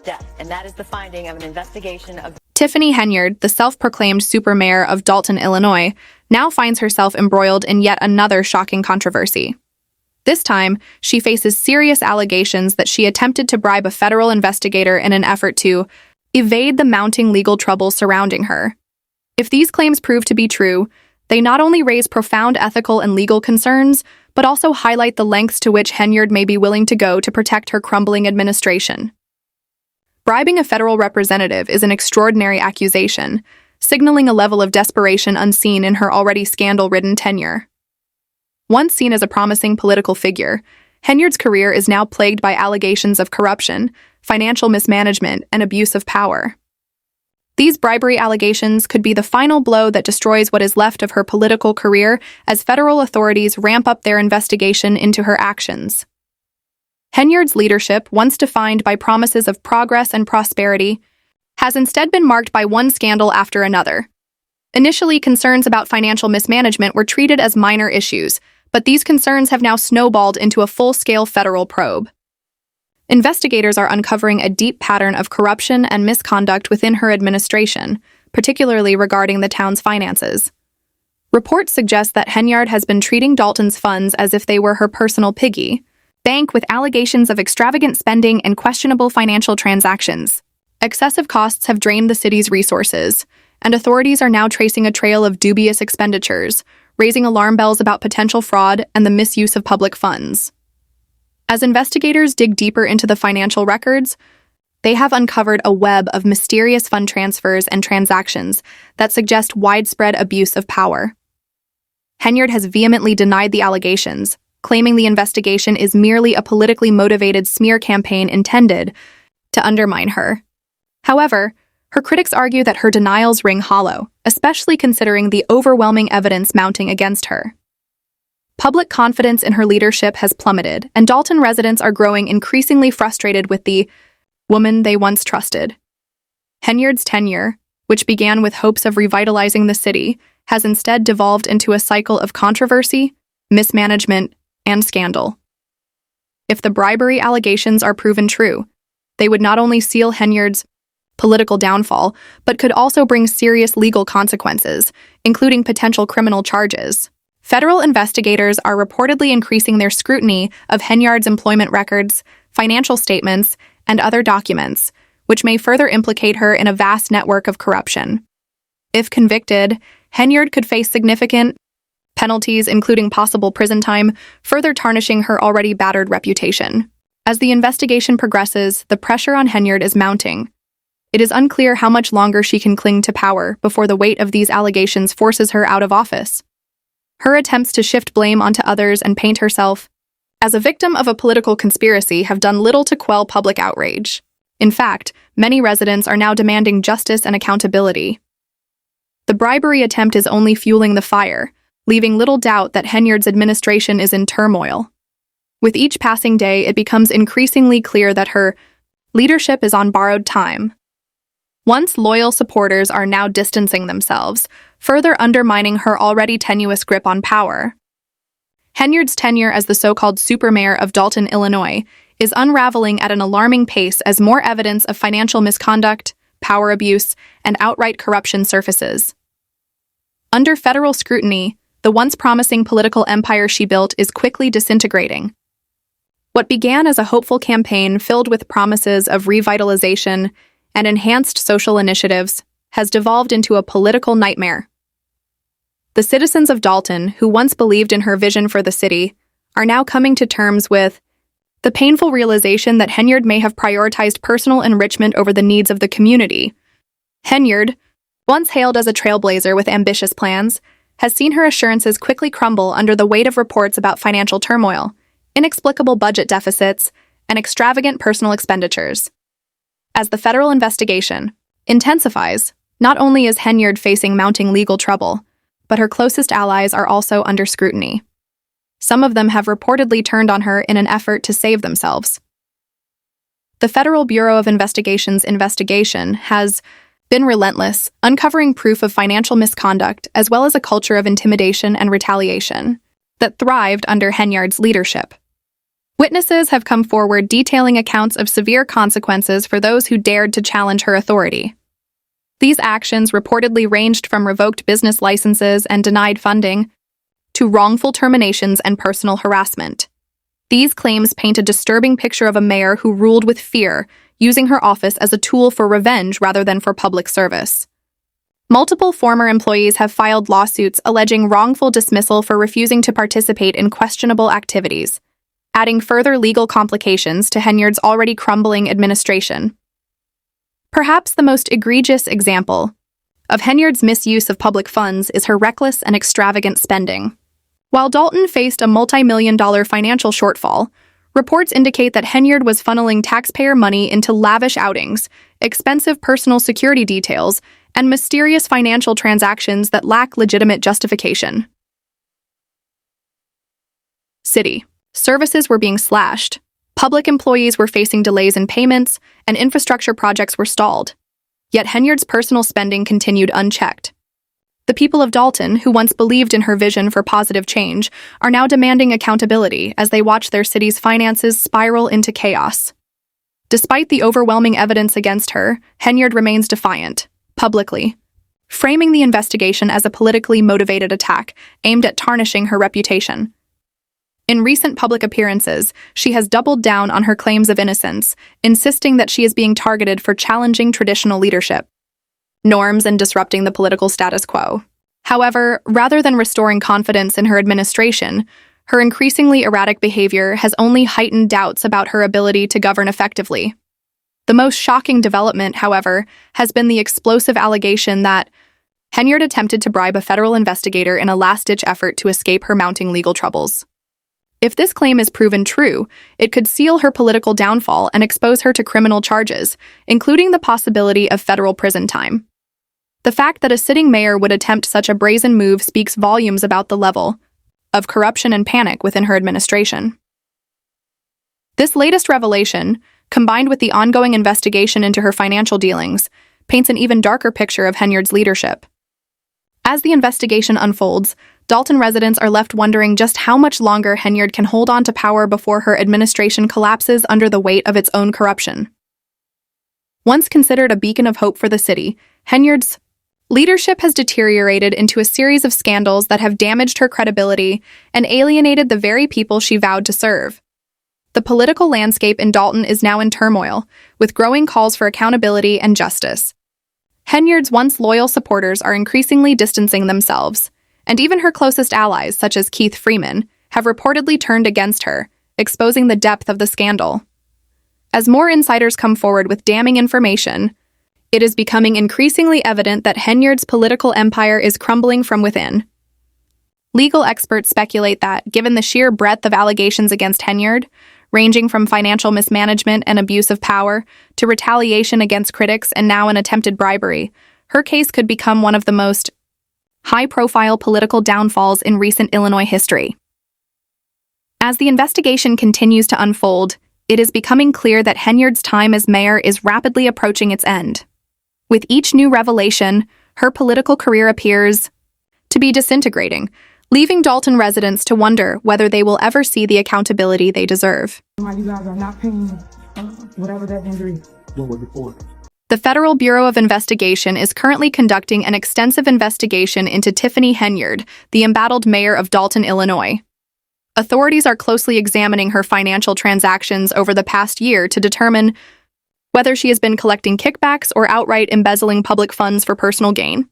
death, and that is the finding of an investigation of Tiffany Henyard, the self-proclaimed supermayor of Dalton, Illinois, now finds herself embroiled in yet another shocking controversy. This time, she faces serious allegations that she attempted to bribe a federal investigator in an effort to evade the mounting legal trouble surrounding her. If these claims prove to be true, they not only raise profound ethical and legal concerns, but also highlight the lengths to which Henyard may be willing to go to protect her crumbling administration. Bribing a federal representative is an extraordinary accusation, signaling a level of desperation unseen in her already scandal-ridden tenure. Once seen as a promising political figure, Henyard's career is now plagued by allegations of corruption, financial mismanagement, and abuse of power. These bribery allegations could be the final blow that destroys what is left of her political career as federal authorities ramp up their investigation into her actions. Henyard's leadership, once defined by promises of progress and prosperity, has instead been marked by one scandal after another. Initially, concerns about financial mismanagement were treated as minor issues, but these concerns have now snowballed into a full-scale federal probe. Investigators are uncovering a deep pattern of corruption and misconduct within her administration, particularly regarding the town's finances. Reports suggest that Henyard has been treating Dalton's funds as if they were her personal piggy bank, with allegations of extravagant spending and questionable financial transactions. Excessive costs have drained the city's resources, and authorities are now tracing a trail of dubious expenditures, raising alarm bells about potential fraud and the misuse of public funds. As investigators dig deeper into the financial records, they have uncovered a web of mysterious fund transfers and transactions that suggest widespread abuse of power. Henyard has vehemently denied the allegations, claiming the investigation is merely a politically motivated smear campaign intended to undermine her. However, her critics argue that her denials ring hollow, especially considering the overwhelming evidence mounting against her. Public confidence in her leadership has plummeted, and Dalton residents are growing increasingly frustrated with the woman they once trusted. Henyard's tenure, which began with hopes of revitalizing the city, has instead devolved into a cycle of controversy, mismanagement, and scandal. If the bribery allegations are proven true, they would not only seal Henyard's political downfall, but could also bring serious legal consequences, including potential criminal charges. Federal investigators are reportedly increasing their scrutiny of Henyard's employment records, financial statements, and other documents, which may further implicate her in a vast network of corruption. If convicted, Henyard could face significant penalties, including possible prison time, further tarnishing her already battered reputation. As the investigation progresses, the pressure on Henyard is mounting. It is unclear how much longer she can cling to power before the weight of these allegations forces her out of office. Her attempts to shift blame onto others and paint herself as a victim of a political conspiracy have done little to quell public outrage. In fact, many residents are now demanding justice and accountability. The bribery attempt is only fueling the fire, leaving little doubt that Henyard's administration is in turmoil. With each passing day, it becomes increasingly clear that her leadership is on borrowed time. Once loyal supporters are now distancing themselves, further undermining her already tenuous grip on power. Henyard's tenure as the so-called supermayor of Dalton, Illinois, is unraveling at an alarming pace as more evidence of financial misconduct, power abuse, and outright corruption surfaces. Under federal scrutiny, the once promising political empire she built is quickly disintegrating. What began as a hopeful campaign filled with promises of revitalization and enhanced social initiatives has devolved into a political nightmare. The citizens of Dalton, who once believed in her vision for the city, are now coming to terms with the painful realization that Henyard may have prioritized personal enrichment over the needs of the community. Henyard, once hailed as a trailblazer with ambitious plans, has seen her assurances quickly crumble under the weight of reports about financial turmoil, inexplicable budget deficits, and extravagant personal expenditures. As the federal investigation intensifies, not only is Henyard facing mounting legal trouble, but her closest allies are also under scrutiny. Some of them have reportedly turned on her in an effort to save themselves. The Federal Bureau of Investigation's investigation has been relentless, uncovering proof of financial misconduct as well as a culture of intimidation and retaliation that thrived under Henyard's leadership. Witnesses have come forward detailing accounts of severe consequences for those who dared to challenge her authority. These actions reportedly ranged from revoked business licenses and denied funding to wrongful terminations and personal harassment. These claims paint a disturbing picture of a mayor who ruled with fear, using her office as a tool for revenge rather than for public service. Multiple former employees have filed lawsuits alleging wrongful dismissal for refusing to participate in questionable activities, adding further legal complications to Henyard's already crumbling administration. Perhaps the most egregious example of Henyard's misuse of public funds is her reckless and extravagant spending. While Dalton faced a multi-million-dollar financial shortfall, reports indicate that Henyard was funneling taxpayer money into lavish outings, expensive personal security details, and mysterious financial transactions that lack legitimate justification. City services were being slashed, public employees were facing delays in payments, and infrastructure projects were stalled. Yet Henyard's personal spending continued unchecked. The people of Dalton, who once believed in her vision for positive change, are now demanding accountability as they watch their city's finances spiral into chaos. Despite the overwhelming evidence against her, Henyard remains defiant, publicly, framing the investigation as a politically motivated attack aimed at tarnishing her reputation. In recent public appearances, she has doubled down on her claims of innocence, insisting that she is being targeted for challenging traditional leadership norms and disrupting the political status quo. However, rather than restoring confidence in her administration, her increasingly erratic behavior has only heightened doubts about her ability to govern effectively. The most shocking development, however, has been the explosive allegation that Henyard attempted to bribe a federal investigator in a last-ditch effort to escape her mounting legal troubles. If this claim is proven true, it could seal her political downfall and expose her to criminal charges, including the possibility of federal prison time. The fact that a sitting mayor would attempt such a brazen move speaks volumes about the level of corruption and panic within her administration. This latest revelation, combined with the ongoing investigation into her financial dealings, paints an even darker picture of Henyard's leadership. As the investigation unfolds, Dalton residents are left wondering just how much longer Henyard can hold on to power before her administration collapses under the weight of its own corruption. Once considered a beacon of hope for the city, Henyard's leadership has deteriorated into a series of scandals that have damaged her credibility and alienated the very people she vowed to serve. The political landscape in Dalton is now in turmoil, with growing calls for accountability and justice. Henyard's once loyal supporters are increasingly distancing themselves, and even her closest allies, such as Keith Freeman, have reportedly turned against her, exposing the depth of the scandal. As more insiders come forward with damning information, it is becoming increasingly evident that Henyard's political empire is crumbling from within. Legal experts speculate that, given the sheer breadth of allegations against Henyard, ranging from financial mismanagement and abuse of power to retaliation against critics and now an attempted bribery, her case could become one of the most high-profile political downfalls in recent Illinois history. As the investigation continues to unfold, it is becoming clear that Henyard's time as mayor is rapidly approaching its end. With each new revelation, her political career appears to be disintegrating, leaving Dalton residents to wonder whether they will ever see the accountability they deserve. Why you guys are not paying whatever that injury. What was it for? The Federal Bureau of Investigation is currently conducting an extensive investigation into Tiffany Henyard, the embattled mayor of Dalton, Illinois. Authorities are closely examining her financial transactions over the past year to determine whether she has been collecting kickbacks or outright embezzling public funds for personal gain.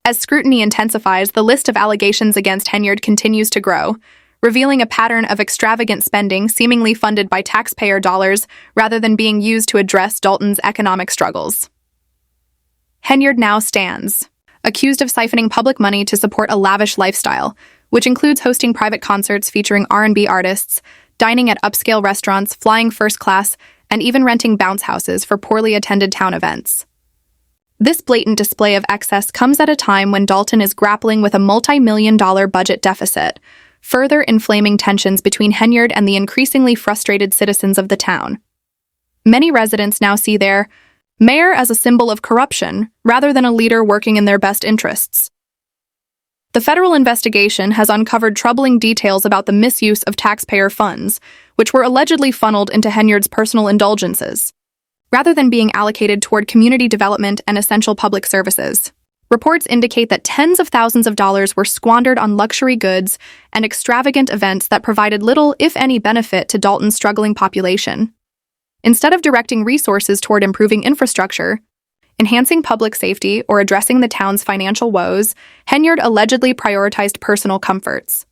As scrutiny intensifies, the list of allegations against Henyard continues to grow, revealing a pattern of extravagant spending seemingly funded by taxpayer dollars rather than being used to address Dalton's economic struggles. Henyard now stands accused of siphoning public money to support a lavish lifestyle, which includes hosting private concerts featuring R&B artists, dining at upscale restaurants, flying first class, and even renting bounce houses for poorly attended town events. This blatant display of excess comes at a time when Dalton is grappling with a multi-million-dollar budget deficit, further inflaming tensions between Henyard and the increasingly frustrated citizens of the town. Many residents now see their mayor as a symbol of corruption rather than a leader working in their best interests. The federal investigation has uncovered troubling details about the misuse of taxpayer funds, which were allegedly funneled into Henyard's personal indulgences, rather than being allocated toward community development and essential public services. Reports indicate that tens of thousands of dollars were squandered on luxury goods and extravagant events that provided little, if any, benefit to Dalton's struggling population. Instead of directing resources toward improving infrastructure, enhancing public safety, or addressing the town's financial woes, Henyard allegedly prioritized personal comforts.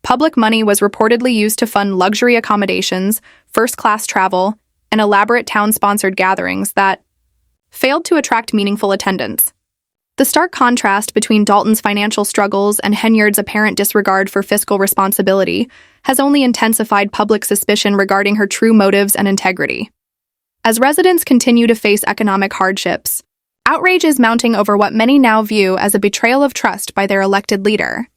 Public money was reportedly used to fund luxury accommodations, first-class travel, and elaborate town-sponsored gatherings that failed to attract meaningful attendance. The stark contrast between Dalton's financial struggles and Henyard's apparent disregard for fiscal responsibility has only intensified public suspicion regarding her true motives and integrity. As residents continue to face economic hardships, outrage is mounting over what many now view as a betrayal of trust by their elected leader.